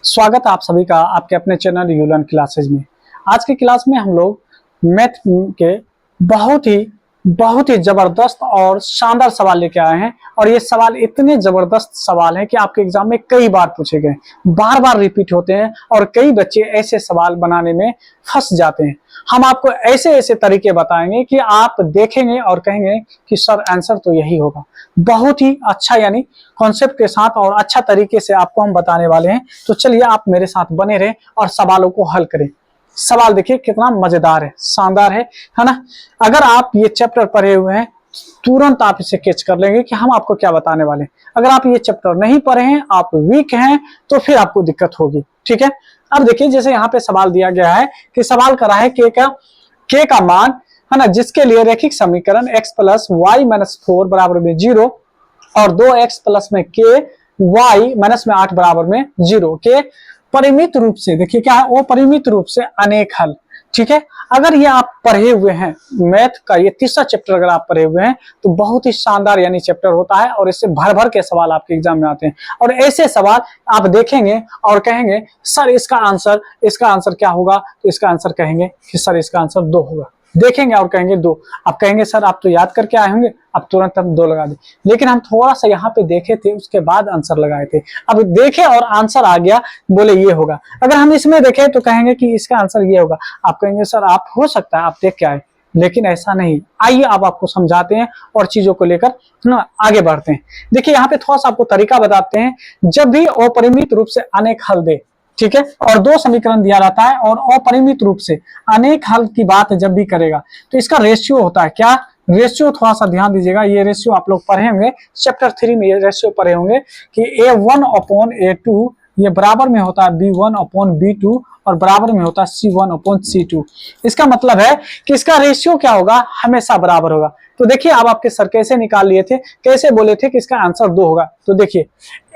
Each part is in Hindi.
स्वागत है आप सभी का आपके अपने चैनल यूलर्न क्लासेज में। आज की क्लास में हम लोग मैथ के बहुत ही जबरदस्त और शानदार सवाल लेके आए हैं। और ये सवाल इतने जबरदस्त सवाल हैं कि आपके एग्जाम में कई बार पूछे गए, बार बार रिपीट होते हैं और कई बच्चे ऐसे सवाल बनाने में फंस जाते हैं। हम आपको ऐसे ऐसे तरीके बताएंगे कि आप देखेंगे और कहेंगे कि सर आंसर तो यही होगा। बहुत ही अच्छा यानी कॉन्सेप्ट के साथ और अच्छा तरीके से आपको हम बताने वाले हैं। तो चलिए आप मेरे साथ बने रहें और सवालों को हल करें। सवाल देखिए कितना मजेदार है, शानदार है ना। अगर आप ये चैप्टर पढ़े हुए हैं तुरंत आप इसे कैच कर लेंगे कि हम आपको क्या बताने वाले हैं। अगर आप ये चैप्टर नहीं पढ़े हैं, आप वीक हैं, तो फिर आपको दिक्कत होगी। ठीक है, अब देखिए जैसे यहाँ पे सवाल दिया गया है कि सवाल करा है के का मान है ना, जिसके लिए रैखिक समीकरण x प्लस वाई माइनस 4 बराबर में 0 और 2x प्लस में k y माइनस में 8 बराबर में 0 के परिमित रूप से, देखिए क्या है वो परिमित रूप से अनेक हल। ठीक है, अगर ये आप पढ़े हुए हैं मैथ का ये तीसरा चैप्टर अगर आप पढ़े हुए हैं तो बहुत ही शानदार यानी चैप्टर होता है और इससे भर भर के सवाल आपके एग्जाम में आते हैं। और ऐसे सवाल आप देखेंगे और कहेंगे सर इसका आंसर क्या होगा, तो इसका आंसर कहेंगे कि सर इसका आंसर 2 होगा। देखेंगे और कहेंगे 2, आप कहेंगे सर आप तो याद करके आए होंगे, अब तुरंत हम 2 लगा दें। लेकिन हम थोड़ा सा यहाँ पे देखे थे उसके बाद आंसर लगाए थे, अब देखे और आंसर आ गया, बोले ये होगा। अगर हम इसमें देखें तो कहेंगे कि इसका आंसर ये होगा, आप कहेंगे सर आप हो सकता है आप देख के आए, लेकिन ऐसा नहीं। आइए अब आपको समझाते हैं और चीजों को लेकर ना आगे बढ़ते हैं। देखिए यहाँ पे थोड़ा सा आपको तरीका बताते हैं। जब भी अपरिमित रूप से अनेक हल दे, ठीक है, और 2 समीकरण दिया जाता है और अपरिमित रूप से अनेक हल की बात जब भी करेगा तो इसका रेशियो होता है। क्या रेशियो, थोड़ा सा ध्यान दीजिएगा, ये रेशियो आप लोग पढ़े होंगे चैप्टर 3 में, ये रेशियो पढ़े होंगे कि A1/A2 ये बराबर में होता है B1/B2 और बराबर में होता है C1/C2। इसका मतलब है कि इसका रेशियो क्या होगा, हमेशा बराबर होगा। तो देखिए अब आपके सर कैसे निकाल लिए थे, कैसे बोले थे कि इसका आंसर 2 होगा। तो देखिए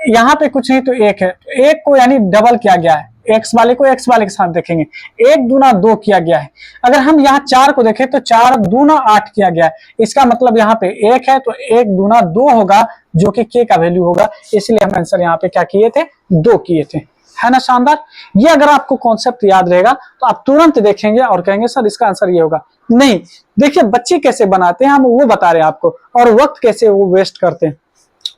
यहाँ पे कुछ नहीं तो 1 है, तो 1 को यानी डबल किया गया है, x वाले को x वाले के साथ देखेंगे, 1 दूना 2 किया गया है। अगर हम यहाँ 4 को देखें तो 4 दूना 8 किया गया है। इसका मतलब यहाँ पे 1 है तो 1 दूना 2 होगा जो कि k का वैल्यू होगा, इसलिए हम आंसर यहाँ पे क्या किए थे, 2 किए थे, है ना। शानदार। ये अगर आपको कॉन्सेप्ट याद रहेगा तो आप तुरंत देखेंगे और कहेंगे सर इसका आंसर ये होगा। नहीं, देखिए बच्चे कैसे बनाते हैं हम वो बता रहे हैं आपको, और वक्त कैसे वो वेस्ट करते हैं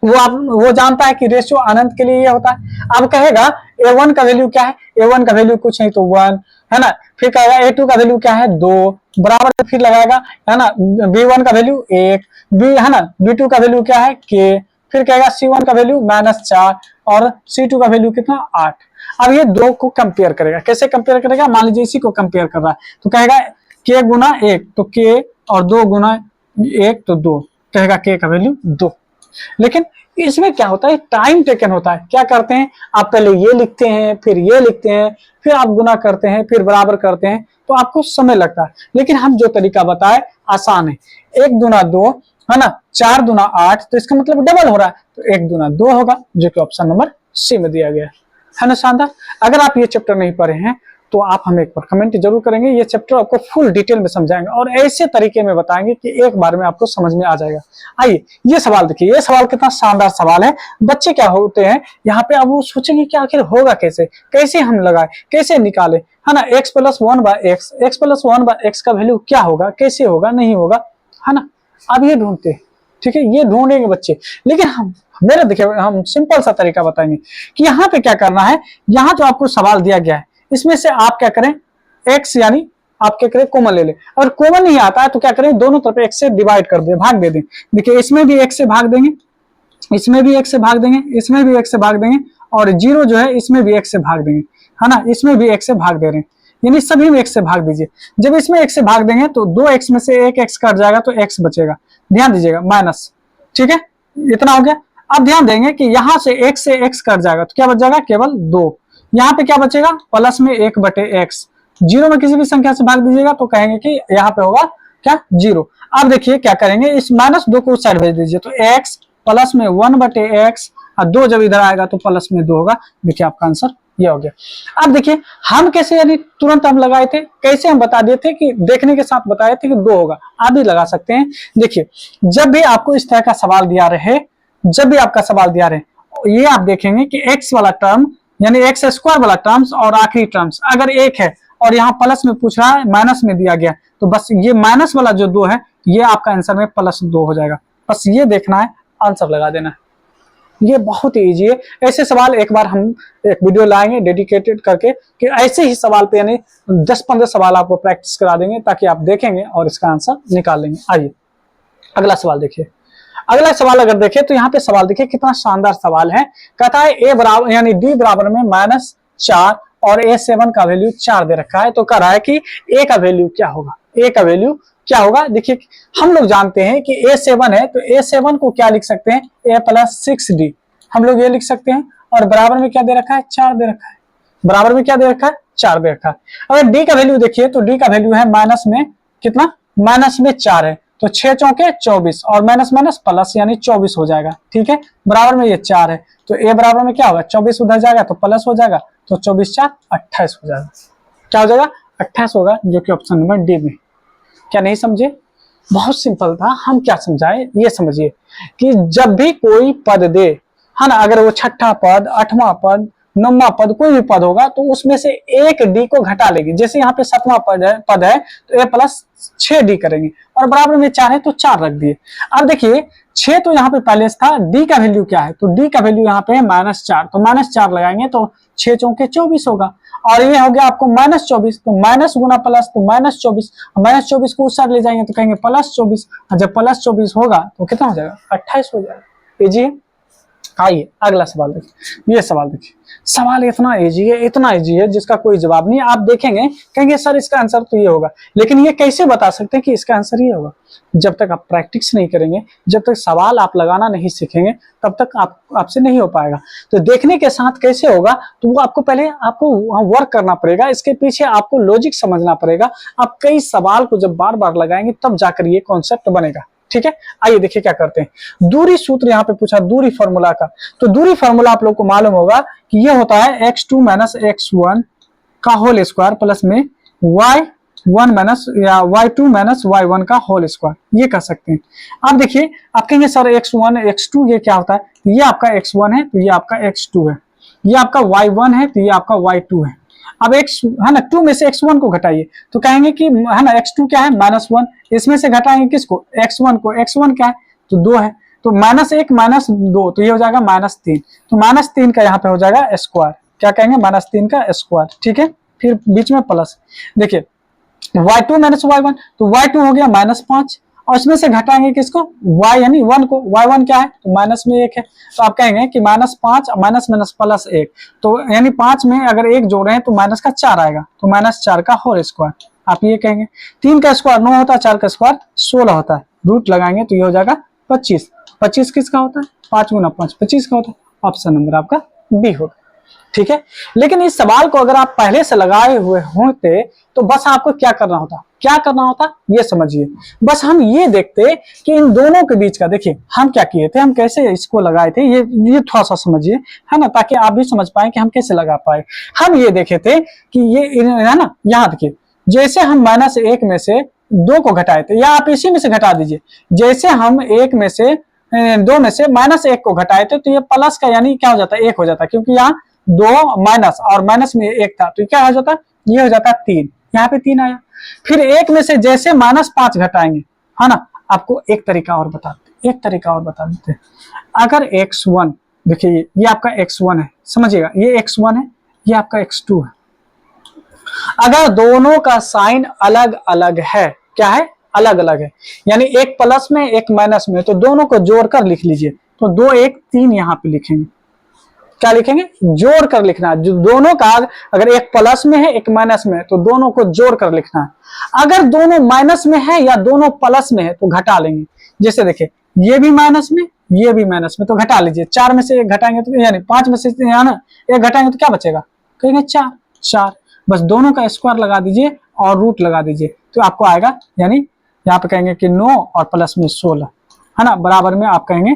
वो जानता है कि रेशियो अनंत के लिए ये होता है। अब कहेगा A1 का वैल्यू क्या है, A1 का वैल्यू कुछ नहीं तो 1 है ना। फिर कहेगा A2 का वैल्यू क्या है, 2 बराबर, फिर लगाएगा है ना B1 का वैल्यू 1, B है ना B2 का वैल्यू क्या है k, फिर कहेगा C1 का वैल्यू -4 और C2 का वैल्यू कितना 8। अब ये 2 को कंपेयर करेगा, कैसे कंपेयर करेगा, मान लीजिए इसी को कंपेयर कर रहा है तो कहेगा k गुना 1 तो k और 2 गुना 1 तो 2, कहेगा k का वैल्यू 2। लेकिन इसमें क्या होता है, टाइम टेकन होता है। क्या करते हैं, आप पहले ये लिखते हैं, फिर ये लिखते हैं, फिर आप गुना करते हैं, फिर बराबर करते हैं, तो आपको समय लगता है। लेकिन हम जो तरीका बताए आसान है, 1 दूना 2 है ना, 4 दूना 8, तो इसका मतलब डबल हो रहा है, तो 1 दूना 2 होगा जो कि ऑप्शन नंबर सी में दिया गया है ना। शानदार। अगर आप ये चैप्टर नहीं पढ़े हैं तो आप हमें एक बार कमेंट जरूर करेंगे, ये चैप्टर आपको फुल डिटेल में समझाएंगे और ऐसे तरीके में बताएंगे कि एक बार में आपको समझ में आ जाएगा। आइए ये सवाल देखिए, ये सवाल कितना शानदार सवाल है। बच्चे क्या होते हैं यहाँ पे, अब वो सोचेंगे कि आखिर होगा कैसे, कैसे हम लगाए, कैसे निकाले, है ना। x प्लस 1/x का वैल्यू क्या होगा, कैसे होगा, नहीं होगा, है ना। अब ये ढूंढते, ठीक है, ये ढूंढेंगे बच्चे। लेकिन मेरे देखिए हम सिंपल सा तरीका बताएंगे कि यहाँ पे क्या करना है। यहाँ जो आपको सवाल दिया गया है इसमें से आप क्या करें, x यानी आप क्या करें कॉमन ले लें। अगर कॉमन नहीं आता है तो क्या करें, दोनों तरफ x से डिवाइड कर दें, भाग दे दें। देखिए इसमें भी x से भाग देंगे, इसमें भी x से भाग देंगे, इसमें भी x से भाग देंगे, और 0 जो है इसमें भी x से भाग देंगे, है ना। इसमें भी x से भाग दे रहे हैं, यानी सभी में x से भाग दीजिए। जब इसमें x से भाग देंगे तो 2x में से 1 x कट जाएगा तो x बचेगा, ध्यान दीजिएगा माइनस, ठीक है, इतना हो गया। अब ध्यान देंगे कि यहाँ से x कट जाएगा तो क्या बच जाएगा, केवल 2। यहाँ पे क्या बचेगा, प्लस में 1/x, 0 में किसी भी संख्या से भाग दीजिएगा तो कहेंगे कि यहाँ पे होगा क्या, 0। अब देखिए क्या करेंगे, इस -2 को उस साइड भेज दीजिए तो x प्लस में 1/x और 2 जब इधर आएगा तो प्लस में 2 होगा। देखिए आपका आंसर ये हो गया। अब देखिए हम कैसे यानी तुरंत हम लगाए थे, कैसे हम बता दिए थे कि देखने के साथ बताए थे कि 2 होगा। आप भी लगा सकते हैं। देखिए जब भी आपको इस तरह का सवाल दिया रहे, जब भी आपका सवाल दिया रहे, ये आप देखेंगे कि x वाला टर्म यानी एक्स स्क्वायर वाला टर्म्स और आखिरी टर्म्स अगर एक है और यहाँ प्लस में पूछ रहा है माइनस में दिया गया, तो बस ये माइनस वाला जो 2 है ये आपका आंसर में +2 हो जाएगा। बस ये देखना है, आंसर लगा देना है। ये बहुत ही ईजी है। ऐसे सवाल एक बार हम एक वीडियो लाएंगे डेडिकेटेड करके कि ऐसे ही सवाल पे यानी 10-15 सवाल आपको प्रैक्टिस करा देंगे ताकि आप देखेंगे और इसका आंसर निकाल लेंगे। आइए अगला सवाल देखिए। अगला सवाल अगर देखें तो यहाँ पे सवाल देखिए कितना शानदार सवाल है। कहता है a बराबर यानी d बराबर में -4 और a7 का वैल्यू 4 दे रखा है। तो कह रहा है कि a का वैल्यू क्या होगा, a का वैल्यू क्या होगा। देखिए हम लोग जानते हैं कि a7 है तो a7 को क्या लिख सकते हैं, a + 6d हम लोग ये लिख सकते हैं। और बराबर में क्या दे रखा है, 4 दे रखा है। बराबर में क्या दे रखा है, 4 दे रखा है। अगर d का वैल्यू देखिए तो d का वैल्यू है माइनस में कितना, माइनस में 4 है तो 6 चौके 24 और माइनस माइनस प्लस यानी 24 हो जाएगा। ठीक है, बराबर में ये 4 है तो a बराबर में क्या होगा, 24 उधर जाएगा तो प्लस हो जाएगा तो 24 4 28 हो जाएगा। क्या हो जाएगा, 28 होगा, जो कि ऑप्शन नंबर डी में। क्या नहीं समझे, बहुत सिंपल था। हम क्या समझाए ये समझिए कि जब भी कोई पद दे है ना, अगर वो छठा पद, 8वां पद, 9वां पद कोई भी पद होगा तो उसमें से एक डी को घटा लेगी। जैसे यहाँ पे 7वां पद है तो a + 6d करेंगे और बराबर में 4 है तो 4 रख दिए। अब देखिए 6 तो यहाँ पे पहले था, d का वैल्यू क्या है, तो d का वैल्यू यहाँ पे है -4 तो -4 लगाएंगे तो 6 चौके 24 होगा। और ये हो गया आपको -24 तो माइनस गुना प्लस तो -24, -24 को उस साइड ले जाएंगे तो कहेंगे +24 और जब +24 होगा तो कितना हो जाएगा, 28 हो जाएगा। इजी है। आइए अगला सवाल देखिए। ये सवाल देखिए, सवाल इतना इजी है, इतना इजी है जिसका कोई जवाब नहीं है। आप देखेंगे कहेंगे सर इसका आंसर तो ये होगा, लेकिन ये कैसे बता सकते हैं कि इसका आंसर ये होगा। जब तक आप प्रैक्टिस नहीं करेंगे, जब तक सवाल आप लगाना नहीं सीखेंगे तब तक आपसे नहीं हो पाएगा। तो देखने के साथ कैसे होगा, तो वो आपको पहले आपको वर्क करना पड़ेगा, इसके पीछे आपको लॉजिक समझना पड़ेगा। आप कई सवाल को जब बार बार लगाएंगे तब जाकर ये कॉन्सेप्ट बनेगा। ठीक है, आइए देखिए क्या करते हैं। दूरी सूत्र यहाँ पे पूछा, दूरी फॉर्मूला का। तो दूरी फॉर्मूला आप लोग को मालूम होगा कि ये होता है x2 - x1 का होल स्क्वायर प्लस में y1 माइनस या y2 - y1 का होल स्क्वायर, ये कह सकते हैं। आप देखिए आप कहेंगे सर x1 x2 ये क्या होता है, ये आपका x1 है तो ये आपका x2 है, ये आपका y1 है तो ये आपका y2 है। अब x है ना, 2 में से x1 को घटाइए तो कहेंगे कि है ना x2 क्या है -1, इसमें से घटाएंगे किसको, x1 को, x1 क्या है तो 2 है तो -1 - 2 तो ये हो जाएगा -3 तो -3 का यहाँ पे हो जाएगा स्क्वायर। क्या कहेंगे, -3 का स्क्वायर। ठीक है, फिर बीच में प्लस। देखिए y2 - y1 तो y2 हो गया -5 और इसमें से घटाएंगे किसको, y यानी 1 को, y1 क्या है तो माइनस में 1 है तो आप कहेंगे कि -5 माइनस माइनस +1 तो यानी 5 में अगर 1 जोड़े तो माइनस का 4 आएगा तो -4 का होल स्क्वायर। आप ये कहेंगे 3 का स्क्वायर 9 होता है, 4 का स्क्वायर 16 होता है, रूट लगाएंगे तो ये हो जाएगा 25। 25 किसका होता है, 5 गुना 5 25 का होता है। ऑप्शन नंबर आपका बी होगा। ठीक है, लेकिन इस सवाल को अगर आप पहले से लगाए हुए होते तो बस आपको क्या करना होता, क्या करना होता ये समझिए। बस हम ये देखते कि इन दोनों के बीच का, देखिए हम क्या किए थे, हम कैसे इसको लगाए थे, ये थोड़ा सा समझिए है ना, ताकि आप भी समझ पाए कि हम कैसे लगा पाए। हम ये देखे थे कि ये है ना, यहाँ देखिए जैसे हम -1 में से 2 को घटाए थे, या आप इसी में से घटा दीजिए, जैसे हम 1 में से 2 में से -1 को घटाए थे तो ये प्लस का यानी क्या हो जाता है, 1 हो जाता है, क्योंकि यहाँ 2 माइनस और माइनस में 1 था तो क्या हो जाता, ये हो जाता 3, यहाँ पे 3 आया। फिर 1 में से जैसे -5 घटाएंगे है ना, आपको एक तरीका और बता देते हैं। अगर x1 देखिए ये आपका x1 है, समझिएगा ये x1 है, ये आपका x2 है। अगर दोनों का साइन अलग अलग है, क्या है, अलग अलग है, यानी एक प्लस में एक माइनस में, तो दोनों को जोड़कर लिख लीजिए। तो 2 1 3 यहाँ पे लिखेंगे, क्या लिखेंगे, जोड़ कर लिखना है। जो दोनों का अगर एक प्लस में है एक माइनस में है तो दोनों को जोड़ कर लिखना है। अगर दोनों माइनस में है या दोनों प्लस में है तो घटा लेंगे। जैसे देखिए ये भी माइनस में ये भी माइनस में तो घटा लीजिए। 4 में से 1 घटाएंगे तो यानी 5 में से है ना 1 घटाएंगे तो क्या बचेगा, कहेंगे 4। बस दोनों का स्क्वायर लगा दीजिए और रूट लगा दीजिए तो आपको आएगा, यानी यहाँ पे कहेंगे कि 9 और प्लस में 16 है ना, बराबर में आप कहेंगे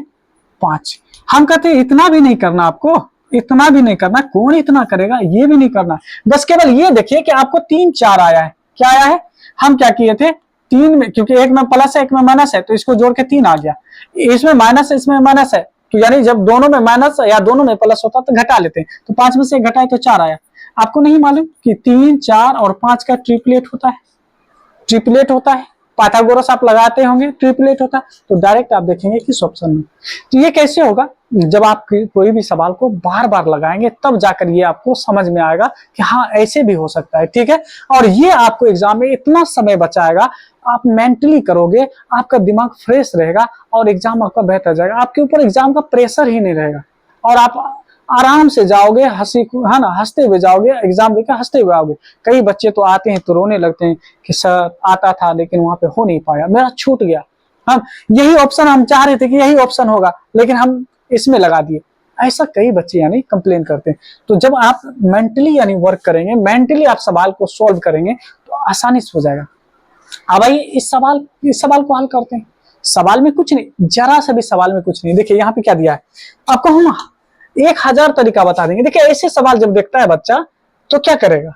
5। हम कहते हैं इतना भी नहीं करना, आपको इतना भी नहीं करना, कौन इतना करेगा, ये भी नहीं करना, बस केवल ये देखिए कि आपको 3 4 आया है। क्या आया है, हम क्या किए थे 3 में, क्योंकि एक में प्लस है एक में माइनस है तो इसको जोड़ के 3 आ गया, इसमें माइनस है इसमें माइनस है तो यानी जब दोनों में माइनस या दोनों में प्लस होता है तो घटा लेते हैं। तो 5 में से 1 घटाए तो 4 आया। आपको नहीं मालूम कि 3, 4 और 5 का ट्रिपलेट होता है, ट्रिपलेट होता है। पाइथागोरस आप लगाते होंगे, ट्रिपलेट होता है। तो डायरेक्ट आप देखेंगे किस ऑप्शन में। तो ये कैसे होगा, जब आप कोई भी सवाल को बार बार लगाएंगे तब जाकर ये आपको समझ में आएगा कि हाँ ऐसे भी हो सकता है, ठीक है। और ये आपको एग्जाम में इतना समय बचाएगा, आप मेंटली करोगे, आपका दिमाग फ्रेश रहेगा और एग्जाम आपका बेहतर जाएगा। आपके ऊपर एग्जाम का प्रेशर ही नहीं रहेगा और आप आराम से जाओगे, हंसी है ना, हंसते हुए जाओगे, एग्जाम देकर हंसते हुए आओगे। कई बच्चे तो आते हैं तो रोने लगते हैं कि सर आता था लेकिन वहां पे हो नहीं पाया, मेरा छूट गया। हम यही ऑप्शन हम चाह रहे थे कि यही ऑप्शन होगा लेकिन हम इसमें लगा दिए। ऐसा कई बच्चे यानी कंप्लेन करते हैं। तो जब आप मेंटली यानी वर्क करेंगे, मेंटली आप सवाल को सॉल्व करेंगे तो आसानी से हो जाएगा। अब आइए इस सवाल को हल करते हैं। सवाल में कुछ नहीं, जरा सा भी सवाल में कुछ नहीं। देखिए यहाँ पे क्या दिया है, आपको हम 1000 तरीका बता देंगे। देखिए ऐसे सवाल जब देखता है बच्चा तो क्या करेगा,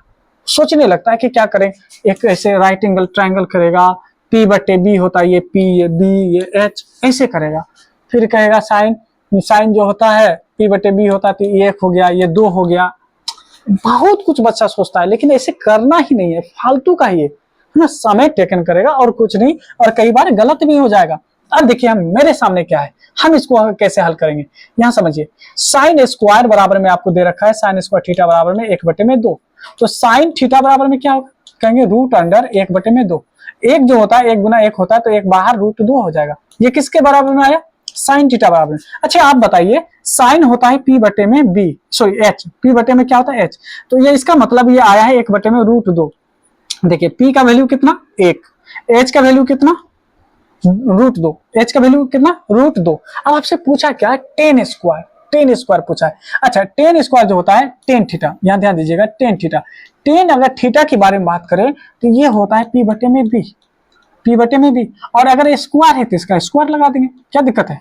सोचने लगता है कि क्या करें। एक ऐसे राइट एंगल ट्रायंगल करेगा, P/B होता है, ये P, ये B, ये H, ऐसे करेगा। फिर कहेगा साइन जो होता है P/B होता है तो 1 हो गया, ये 2 हो गया। बहुत कुछ बच्चा सोचता है लेकिन ऐसे करना ही नहीं है, फालतू का ही है ना, समय टेकन करेगा और कुछ नहीं, और कई बार गलत भी हो जाएगा। अब देखिए हम मेरे सामने क्या है, हम इसको कैसे हल करेंगे। यहाँ समझिए, साइन स्क्वायर बराबर में आपको दे रखा है साइन स्क्वायर थीटा बराबर में 1/2। तो साइन थीटा बराबर में क्या होगा, कहेंगे √1/2। एक जो होता है 1 गुना 1 होता है तो 1 बाहर √2 हो जाएगा। ये किसके बराबर में आया, साइन थीटा बराबर में। अच्छा आप बताइए, साइन होता है P/B, सॉरी H, P/में क्या होता है H। तो ये इसका मतलब ये आया है 1/2। देखिए P का वैल्यू कितना 1, H का वैल्यू कितना √2, H का वैल्यू कितना √2। अब आपसे पूछा क्या है, टेन स्क्वायर पूछा है। अच्छा टेन स्क्वायर जो होता है टेन थीटा, यहाँ ध्यान दीजिएगा, टेन थीटा। टेन अगर थीटा के बारे में बात करें तो ये होता है P/B। और अगर स्क्वायर है तो इसका स्क्वायर लगा देंगे, क्या दिक्कत है,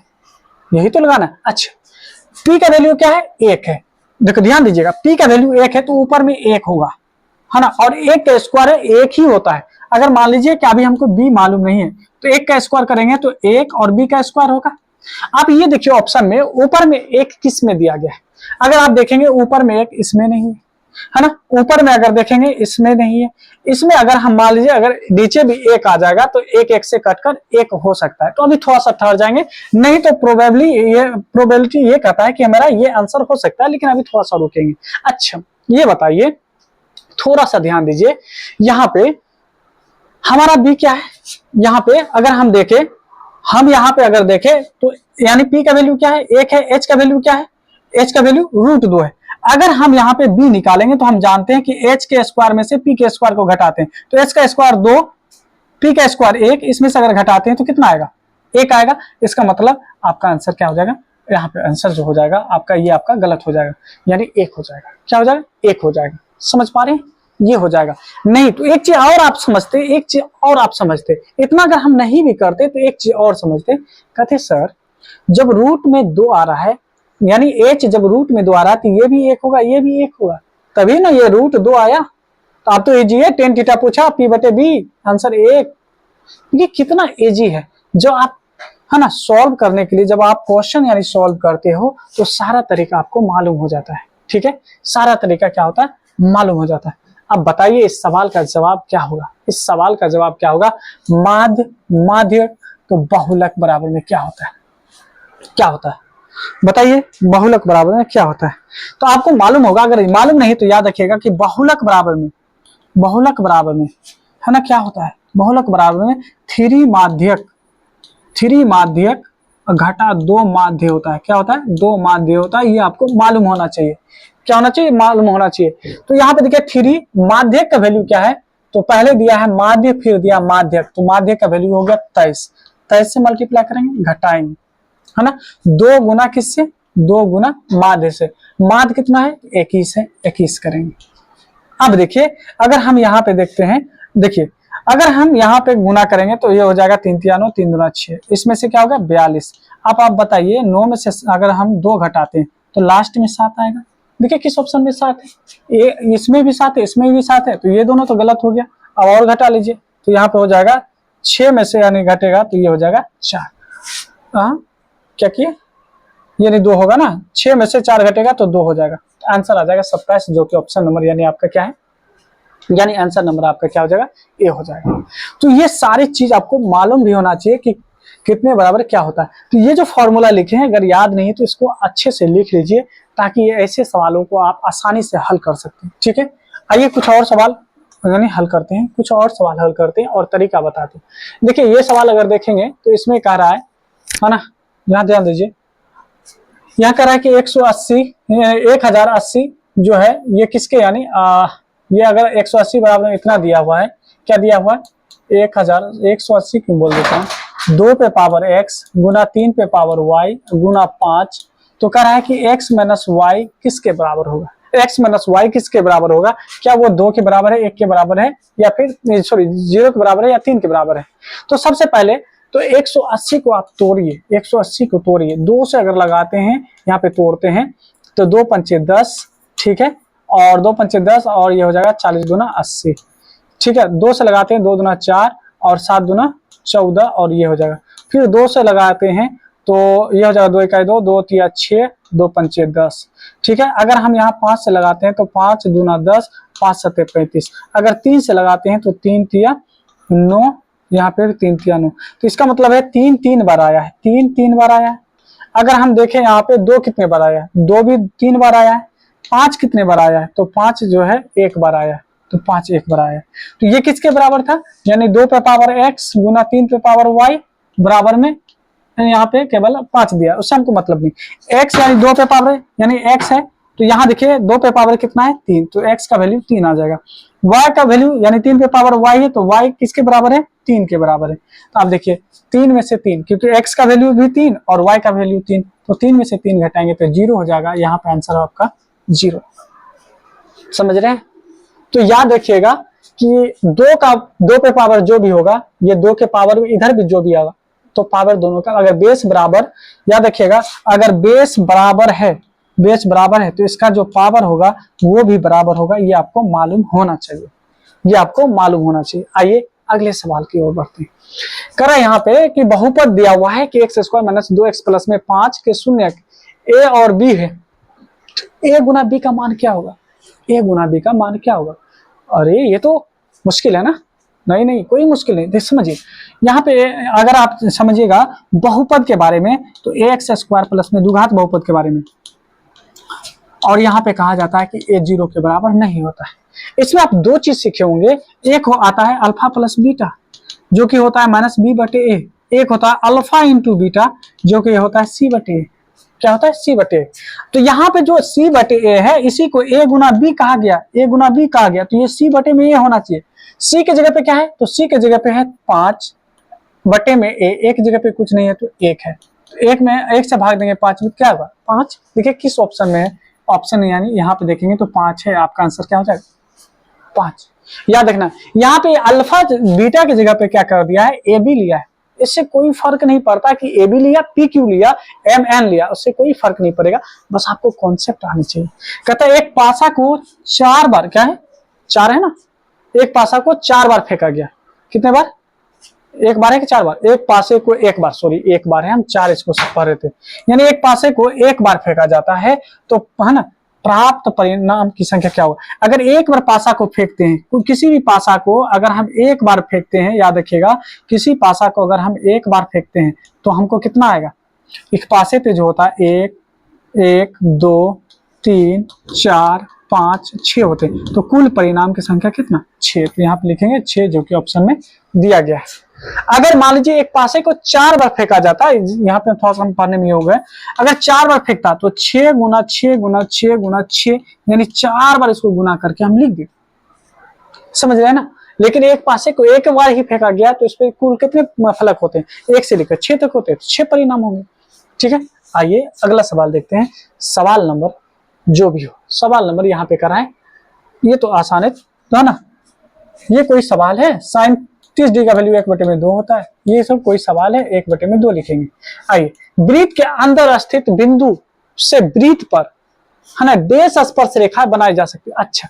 यही तो लगाना। अच्छा P का वैल्यू क्या है 1 है। देखो ध्यान दीजिएगा, P का वैल्यू 1 है तो ऊपर में 1 होगा, है ना, और 1 का स्क्वायर है 1 ही होता है। अगर मान लीजिए कि अभी हमको B मालूम नहीं है तो 1 का स्क्वायर करेंगे तो 1 और B का स्क्वायर होगा। आप ये देखिए ऑप्शन में ऊपर में 1 किस में दिया गया है, अगर आप देखेंगे ऊपर में 1 इसमें नहीं है ना, ऊपर में अगर देखेंगे इसमें नहीं है। इसमें अगर हम मान लीजिए अगर नीचे भी 1 आ जाएगा तो 1 से कटकर 1 हो सकता है। तो अभी थोड़ा सा ठहर जाएंगे, नहीं तो प्रोबेबिलिटी ये कहता है कि हमारा ये आंसर हो सकता है, लेकिन अभी थोड़ा सा रुकेंगे। अच्छा ये बताइए, थोड़ा सा ध्यान दीजिए, यहाँ पे हमारा B क्या है, यहाँ पे अगर हम देखें, हम यहाँ पे अगर देखें तो यानी P का वैल्यू क्या है 1 है, H का वैल्यू क्या है, H का वैल्यू √2 है। अगर हम यहाँ पे B निकालेंगे तो हम जानते हैं कि H के स्क्वायर में से P के स्क्वायर को घटाते हैं तो H का स्क्वायर 2, P का स्क्वायर 1, इसमें से अगर घटाते हैं तो कितना आएगा 1 आएगा। इसका मतलब आपका आंसर क्या हो जाएगा, यहाँ पे आंसर जो हो जाएगा आपका, ये आपका गलत हो जाएगा, यानी 1 हो जाएगा। क्या हो जाएगा, 1 हो जाएगा। समझ पा रहे हैं, ये हो जाएगा। नहीं तो एक चीज और आप समझते, इतना अगर हम नहीं भी करते तो एक चीज और समझते, कहते सर जब रूट में 2 आ रहा है, यानी H जब रूट में 2 आ रहा है तो ये भी 1 होगा, ये भी 1 होगा, तभी ना ये √2 आया। तो आप तो इजी है, टेन थीटा पूछा, P/B आंसर 1। ये कितना इजी है, जो आप है ना सॉल्व करने के लिए, जब आप क्वेश्चन यानी सॉल्व करते हो तो सारा तरीका आपको मालूम हो जाता है। ठीक है, सारा तरीका क्या होता है, मालूम हो जाता है। अब बताइए इस सवाल का जवाब क्या होगा, इस सवाल का जवाब क्या होगा, माध्य तो बहुलक बराबर में क्या होता है, क्या होता है बताइए, बहुलक बराबर में क्या होता है। तो आपको मालूम होगा, अगर मालूम नहीं तो याद रखिएगा कि बहुलक बराबर में है ना क्या होता है, बहुलक बराबर में 3 माध्यक घटा 2 माध्य होता है। क्या होता है, 2 माध्य होता है, ये आपको मालूम होना चाहिए। क्या होना चाहिए, मालूम होना चाहिए। तो यहाँ पे देखिए 3 माध्यक का वैल्यू क्या है, तो पहले दिया है माध्य फिर दिया माध्यक, तो माध्य का वैल्यू हो गया 23 से मल्टीप्लाई करेंगे, घटाएंगे, है ना, 2 गुना किससे, 2 गुना माध्य से। माध्य कितना है 21 है, 21 करेंगे। अब देखिए अगर हम यहाँ पे देखते हैं, देखिए अगर हम यहाँ पे गुना करेंगे तो ये हो जाएगा 3 × 9 3 × 6, इसमें से क्या होगा 42। अब आप बताइए 9 में से अगर हम 2 घटाते हैं तो लास्ट में 7 आएगा। देखिए किस ऑप्शन में 7 है, ये इसमें भी 7 है, इसमें भी 7 है, तो ये दोनों तो गलत हो गया। अब और घटा लीजिए तो यहाँ पे हो जाएगा 6 में से यानी घटेगा तो ये हो जाएगा 4। क्या किए, यानी 2 होगा ना, 6 में से 4 घटेगा तो 2 हो जाएगा, तो आंसर आ जाएगा 27, जो कि ऑप्शन नंबर यानी आपका क्या है, यानी आंसर नंबर आपका क्या हो जाएगा, ए हो जाएगा। तो ये सारी चीज आपको मालूम भी होना चाहिए कि कितने बराबर क्या होता है। तो ये जो फॉर्मूला लिखे हैं अगर याद नहीं है तो इसको अच्छे से लिख लीजिए, ताकि ये ऐसे सवालों को आप आसानी से हल कर सकते हैं। ठीक है, आइए कुछ और सवाल यानी हल करते हैं, कुछ और सवाल हल करते हैं और तरीका बताते हैं। देखिए ये सवाल अगर देखेंगे तो इसमें कह रहा है ना, यहाँ ध्यान दीजिए, यहाँ कह रहा है कि 180 1080 जो है ये किसके यानी ये अगर 180 बराबर इतना दिया हुआ है, क्या दिया हुआ है, 180 क्यों बोल देता हूँ, 2 पे पावर x गुना 3 पे पावर y गुना 5, तो कह रहा है कि x माइनस वाई किसके बराबर होगा, x माइनस वाई किसके बराबर होगा, क्या वो 2 के बराबर है, 1 के बराबर है, या फिर सॉरी 0 के बराबर है, या 3 के बराबर है। तो सबसे पहले तो 180 को आप तोड़िए, 180 को तोड़िए, 2 से अगर लगाते हैं यहाँ पे तोड़ते हैं तो 2 पंचे 10, ठीक है, और 2 पंचे 10 और ये हो जाएगा 40 दूना 80, ठीक है, 2 से लगाते हैं 2 दूना 4 और 7 दूना 14 और ये हो जाएगा, फिर 2 से लगाते हैं तो ये हो जाएगा 2 इकाई 2, 2 तिया 6, 2 पंचे 10, ठीक है। अगर हम यहाँ 5 से लगाते हैं तो 5 दूना 10, 5 सत्ते 35, अगर 3 से लगाते हैं तो 3 तिया 9, यहाँ पे 3 तिया 9, तो इसका मतलब है 3 3 बार आया है, 3 3 बार आया है। अगर हम देखें यहाँ पे 2 कितने बार आया है, 2 भी 3 बार आया है। 5 कितने बार आया है, तो 5 जो है 1 बार आया है, तो 5 1 बार आया है। तो ये किसके बराबर था, यानी 2 पे पावर x गुना 3 पे पावर y बराबर में यहाँ पे केवल 5 दिया, उससे हमको मतलब नहीं। x यानी 2 पे पावर यानी x है, तो यहाँ देखिए 2 पे पावर कितना है 3, तो x का वैल्यू 3 आ जाएगा। y का वैल्यू यानी 3 पे पावर y है, तो y किसके बराबर है, 3 के बराबर है। तो आप देखिए 3 में से 3, क्योंकि x का वैल्यू भी 3 और y का वैल्यू 3, तो 3 में से 3 घटाएंगे तो 0 हो जाएगा, यहाँ पे आंसर है आपका 0। समझ रहे हैं। तो याद रखिएगा कि 2 पे पावर जो भी होगा, ये 2 के पावर इधर भी जो भी आएगा, तो पावर दोनों का अगर बेस बराबर, याद रखिएगा अगर बेस बराबर है तो इसका जो पावर होगा वो भी बराबर होगा, ये आपको मालूम होना चाहिए, ये आपको मालूम होना चाहिए। आइए अगले सवाल की ओर बढ़ते हैं। करा यहाँ पे कि बहुपद दिया हुआ है कि x square minus 2x plus में 5 के शून्य a और b है, a गुना b का मान क्या होगा, a गुना b का मान क्या होगा। अरे ये तो मुश्किल है ना, नहीं कोई मुश्किल नहीं। देख समझिए यहाँ पे अगर आप समझिएगा बहुपद के बारे में, तो ax स्क्वायर प्लस में द्विघात बहुपद के बारे में, और यहाँ पे कहा जाता है कि a 0 के बराबर नहीं होता है। इसमें आप 2 चीज सीखे होंगे, एक आता है अल्फा प्लस बीटा जो कि होता है माइनस b बटे a, एक होता है अल्फा इंटू बीटा जो कि होता है c बटे a, क्या होता है c बटे a। तो यहाँ पे जो c बटे a है इसी को a गुना b कहा गया, a गुना b कहा गया, तो ये c बटे में a होना चाहिए। c के जगह पे क्या है, तो c के जगह पे है 5 बटे में a, एक जगह पे कुछ नहीं है तो 1 है, तो 1 में 1 से भाग देंगे 5 में क्या होगा 5। देखिए किस ऑप्शन में है, ऑप्शन यानी यहाँ पे देखेंगे तो 5 है, आपका आंसर क्या हो जाएगा 5। याद रखना यहाँ पे अल्फा बीटा की जगह पे क्या कर दिया है, ए बी लिया है, इससे कोई फर्क नहीं पड़ता कि ए बी लिया पी क्यू लिया एम एन लिया, उससे कोई फर्क नहीं पड़ेगा, बस आपको कॉन्सेप्ट आनी चाहिए। कहता है एक पासा को 4 बार, क्या है 4 है ना, एक पासा को 4 बार फेंका गया, कितने बार, एक बार है कि 4 बार, एक पासे को एक बार, सॉरी एक बार है, हम 4 इसको पढ़ रहे थे, यानी एक पासे को एक बार फेंका जाता है, तो है ना प्राप्त परिणाम की संख्या क्या होगा। अगर एक बार पासा को फेंकते हैं, किसी भी पासा को अगर हम एक बार फेंकते हैं, याद रखिएगा किसी पासा को अगर हम एक बार फेंकते हैं तो हमको कितना आएगा, एक पासे पे जो होता है 1 2 3 4 5 6 होते हैं, तो कुल परिणाम की संख्या कितना 6, तो यहाँ पे लिखेंगे 6 जो कि ऑप्शन में दिया गया है। अगर मान लीजिए एक पासे को 4 बार फेंका जाता है, यहाँ पे थोड़ा सा हम पढ़ने में हो गए, अगर 4 बार फेंकता तो 6 गुना 6 गुना 6 गुना 6 यानी 4 बार इसको गुना करके हम लिख दें, समझ रहे हैं ना। लेकिन एक पासे को एक बार ही फेंका गया तो इस पे कुल कितने फलक होते हैं, 1 से लेकर 6 तक होते हैं, 6 परिणाम होंगे। ठीक है, आइए अगला सवाल देखते हैं। सवाल नंबर जो भी हो, सवाल नंबर यहाँ पे कराएं, ये तो आसान है ना, ये कोई सवाल है, साइन 30 डिग्री का वैल्यू 1/2 होता है, ये सब कोई सवाल है, 1/2 लिखेंगे। आइए वृत्त के अंदर स्थित बिंदु से वृत्त पर है ना डेश स्पर्श रेखा बनाई जा सकती है। अच्छा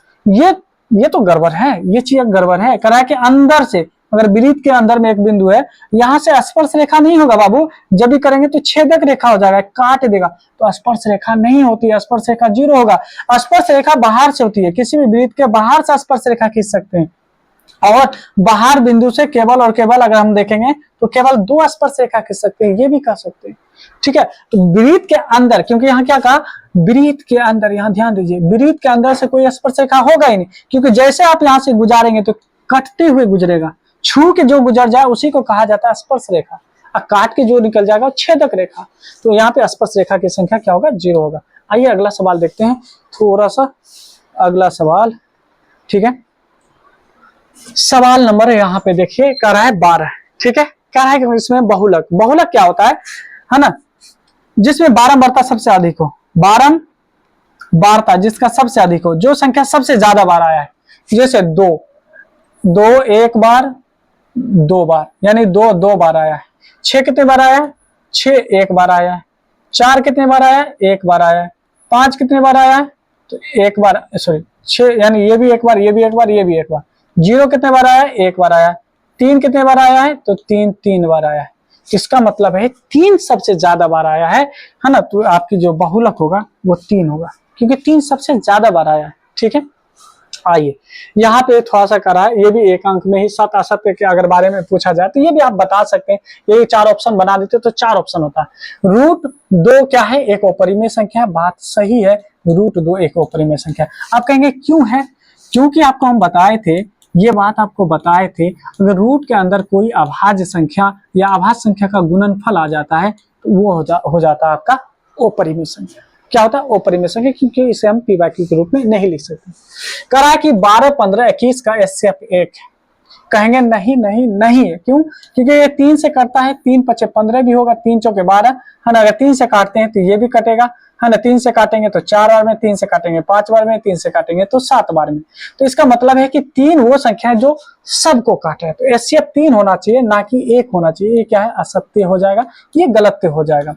ये तो गड़बड़ है, ये चीज गड़बड़ है, करा के अंदर से अगर वृत्त के अंदर में एक बिंदु है, यहाँ से स्पर्श रेखा नहीं होगा बाबू, जब भी करेंगे तो छेदक रेखा हो जाएगा, काट देगा, तो स्पर्श रेखा नहीं होती है, स्पर्श रेखा 0 होगा। स्पर्श रेखा बाहर से होती है, किसी भी वृत्त के बाहर से स्पर्श रेखा खींच सकते हैं, और बाहर बिंदु से केवल और केवल अगर हम देखेंगे तो केवल 2 स्पर्श रेखा खींच सकते हैं, ये भी कह सकते हैं। ठीक है, तो वृत्त के अंदर, क्योंकि यहाँ क्या कहा, वृत्त के अंदर, यहाँ ध्यान दीजिए, वृत्त के अंदर से कोई स्पर्श रेखा होगा ही नहीं, क्योंकि जैसे आप यहाँ से गुजारेंगे तो कटते हुए गुजरेगा, छू के जो गुजर जाए उसी को कहा जाता है स्पर्श रेखा, और काट के जो निकल जाएगा छेदक रेखा। तो यहाँ पे स्पर्श रेखा की संख्या क्या होगा, 0 होगा। आइए अगला सवाल देखते हैं, थोड़ा सा अगला सवाल। ठीक है, सवाल नंबर यहाँ पे देखिए, कह रहा है 12। ठीक है, कह रहा है कि इसमें बहुलक, बहुलक क्या होता है ना, जिसमें बारंबारता सबसे अधिक हो, बारंबारता जिसका सबसे अधिक हो, जो संख्या सबसे ज्यादा बार आया है, जैसे 2 एक बार, 2 बार, यानी 2 बार आया है। 6 कितने बार आया है, 6 एक बार आया है। 4 कितने बार आया है, 1 बार आया है। 5 कितने बार आया है, तो 1 बार, सॉरी 6, यानी ये भी 1 बार, ये भी 1 बार, ये भी 1 बार। 0 कितने बार आया है, 1 बार आया है। 3 कितने बार आया है, तो 3 बार आया है। इसका मतलब है 3 सबसे ज्यादा बार आया है ना, तो आपकी जो बहुलक होगा वो 3 होगा, क्योंकि 3 सबसे ज्यादा बार आया है। ठीक है, आइए यहाँ पे थोड़ा सा करा है, ये भी एक अंक में ही, सत असत्य के अगर बारे में पूछा जाए तो ये भी आप बता सकते हैं, ये 4 ऑप्शन बना देते तो 4 ऑप्शन होता है। √2 क्या है, एक अपरिमेय संख्या, बात सही है, √2 एक अपरिमेय संख्या। आप कहेंगे क्यों है, क्योंकि आपको हम बताए थे, ये बात आपको बताए थे, अगर रूट के अंदर कोई अभाज्य संख्या या अभाज्य संख्या का गुणनफल आ जाता है तो वो हो जाता है आपका अपरिमेय संख्या। क्या होता है, अपरिमेय संख्या, क्योंकि इसे हम p/q के रूप में नहीं लिख सकते। करा कि 12, 15, 21 का HCF 1 है। कहेंगे नहीं नहीं नहीं है, क्यों, क्योंकि ये 3 से कटता है, 3 × 5 = 15 भी होगा, 3 × 4 = 12 है ना। अगर 3 से काटते हैं तो ये भी कटेगा है ना, 3 से काटेंगे तो 4 बार में, 3 से काटेंगे 5 बार में, 3 से काटेंगे तो 7 बार में। तो इसका मतलब है कि 3 वो संख्या है जो सबको काटे है, तो HCF 3 होना चाहिए, ना कि 1 होना चाहिए। ये क्या है, असत्य हो जाएगा, ये गलत हो जाएगा।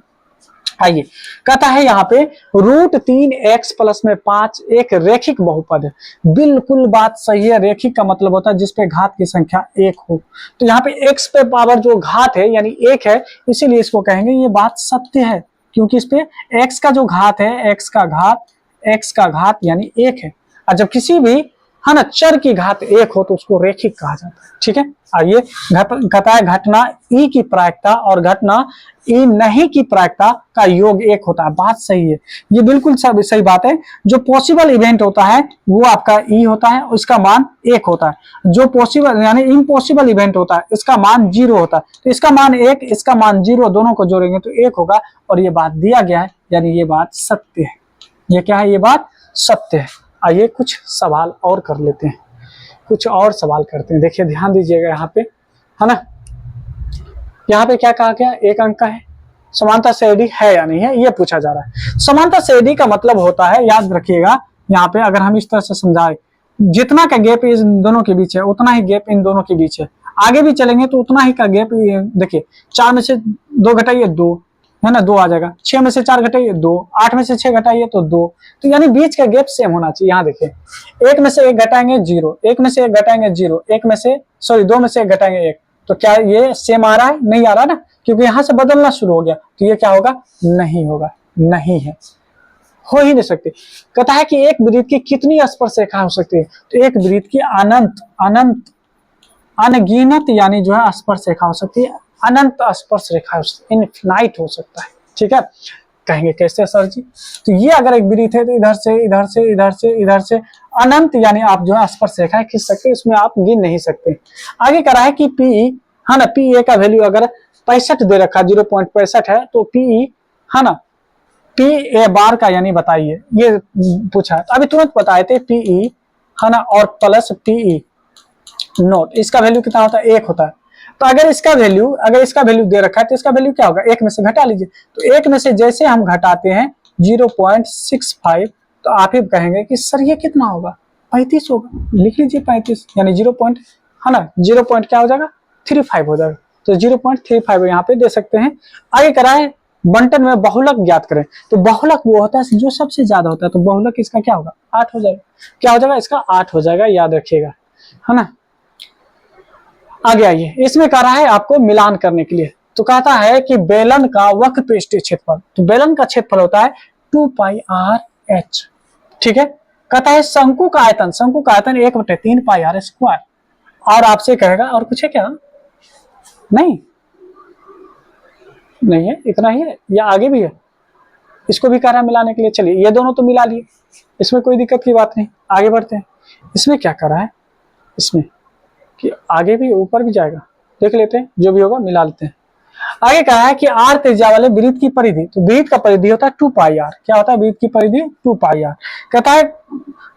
आइए, कहता है यहाँ पे √3x + 5 एक रेखिक बहुपद है। बिल्कुल बात सही है, रेखिक का मतलब होता है जिसपे घात की संख्या 1 हो। तो यहाँ पे x पे पावर जो घात है यानी 1 है, इसीलिए इसको कहेंगे ये बात सत्य है, क्योंकि इस पे x का जो घात है, x का घात यानी 1 है। और जब किसी भी है ना चर की घात 1 हो तो उसको रेखिक कहा जाता है। ठीक है, आइए, कहता है घटना ई की प्रायिकता और घटना ई नहीं की प्रायिकता का योग 1 होता है। बात सही है, ये बिल्कुल सही बात है। जो पॉसिबल इवेंट होता है वो आपका ई होता है, उसका मान 1 होता है। जो पॉसिबल यानी इम्पॉसिबल इवेंट होता है इसका मान 0 होता है। तो इसका मान 1, इसका मान 0, दोनों को जोड़ेंगे तो 1 होगा, और ये बात दिया गया है, यानी ये बात सत्य है। ये क्या है, ये बात सत्य है। आइए कुछ सवाल और कर लेते हैं, कुछ और सवाल करते हैं। देखिए ध्यान दीजिएगा यहाँ पे, है ना, यहाँ पे क्या कहा गया, 1 अंक का है, समानता श्रेणी है या नहीं है, ये पूछा जा रहा है। समानता श्रेणी का मतलब होता है, याद रखिएगा यहाँ पे, अगर हम इस तरह से समझाएं, जितना का गैप इन दोनों के बीच है उतना ही गैप इन दोनों के बीच है, आगे भी चलेंगे तो उतना ही का गैप। देखिए 4 में से 2 घटाइए 2 है ना, 2 आ जाएगा। 6 में से 4 घटाइए 2, 8 में से 6 घटाइए तो 2, तो यानी बीच का गैप सेम होना चाहिए। यहाँ देखिए 1 में से 1 घटाएंगे 0, 1 में से 1 घटाएंगे 0, 1 में से 2 में से 1 घटाएंगे 1, तो क्या ये सेम आ रहा है, नहीं आ रहा ना, क्योंकि यहाँ से बदलना शुरू हो गया, तो ये क्या होगा, नहीं होगा, नहीं है, हो ही नहीं सकती। कहता है कि एक वृत्त की कितनी स्पर्श रेखा हो सकती है, तो एक वृत्त की अनंत अनगिनत यानी जो है स्पर्श रेखा हो सकती है, अनंत स्पर्श रेखा हो सकती है, इनफिनाइट हो सकता है। ठीक है, कहेंगे कैसे सर जी, तो ये अगर एक वृत्त है तो इधर से इधर से इधर से इधर से अनंत यानी आप जो है स्पर्श रेखा खींच सकते हैं, इसमें आप गिन नहीं सकते। आगे करा है कि पी है ना, पी ए का वैल्यू अगर 65 दे रखा 0.65 है, तो पी है ना, पी ए बार का यानी बताइए, ये पूछा है। तो अभी तुरंत बताए थे पी है ना, और प्लस पी नोट, इसका वैल्यू कितना होता है, 1 होता है। तो अगर इसका वैल्यू दे रखा है तो इसका वैल्यू क्या होगा, 1 में से घटा लीजिए। तो 1 में से जैसे हम घटाते हैं 0.65, तो आप ही कहेंगे कि सर ये कितना होगा, 35 होगा। लिख लीजिए 35, यानी 0 पॉइंट है ना, 0 पॉइंट क्या हो जाएगा, 35 हो जाएगा। तो 0.35 यहाँ पे दे सकते हैं। आगे कराए बंटन में बहुलक ज्ञात करें, तो बहुलक वो होता है जो सबसे ज्यादा होता है, तो बहुलक इसका क्या होगा, 8 हो जाएगा। क्या हो जाएगा, इसका 8 हो जाएगा, याद रखिएगा, है ना। आगे आइए, इसमें कह रहा है आपको मिलान करने के लिए। तो कहता है कि बेलन का वक्रपृष्ठीय क्षेत्रफल, तो बेलन का क्षेत्रफल होता है 2 पाई आर एच, ठीक है। कहता है शंकु का आयतन, शंकु का आयतन 1/3 पाई आर स्क्वायर। और आपसे कहेगा और कुछ है क्या? नहीं, नहीं है, इतना ही है या आगे भी है? इसको भी कह रहा है मिलाने के लिए। चलिए ये दोनों तो मिला लिए, इसमें कोई दिक्कत की बात नहीं, आगे बढ़ते हैं। इसमें क्या कर रहा है, इसमें कि आगे भी ऊपर भी जाएगा, देख लेते हैं, जो भी होगा मिला लेते हैं। आगे कहा है कि आर त्रिज्या वाले वृत्त की परिधि, तो वृत्त का परिधि होता है 2 पाई आर। क्या होता है वृत्त की परिधि? 2 पाई आर। कहता है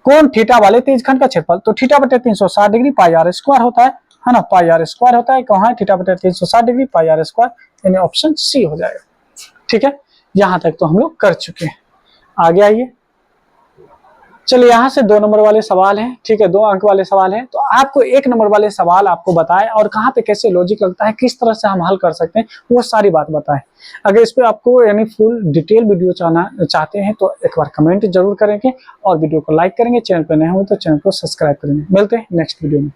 कोण थीटा वाले तेजखंड का क्षेत्रफल, तो थीटा बटे 360 डिग्री पाई आर स्क्वायर होता है ना, पाई आर स्क्वायर होता है। कहाँ है? थीटा बटे 360 डिग्री पाई आर स्क्वायर, यानी ऑप्शन सी हो जाएगा, ठीक है। यहां तक तो हम लोग कर चुके हैं। आगे आइए, चलिए यहाँ से 2 नंबर वाले सवाल हैं, ठीक है, 2 अंक वाले सवाल हैं। तो आपको 1 नंबर वाले सवाल आपको बताए और कहाँ पे कैसे लॉजिक लगता है, किस तरह से हम हल कर सकते हैं, वो सारी बात बताएं। अगर इस पे आपको यानी फुल डिटेल वीडियो चाहते हैं तो एक बार कमेंट जरूर करेंगे और वीडियो को लाइक करेंगे। चैनल पर नए हो तो चैनल को सब्सक्राइब करेंगे। मिलते हैं नेक्स्ट वीडियो में।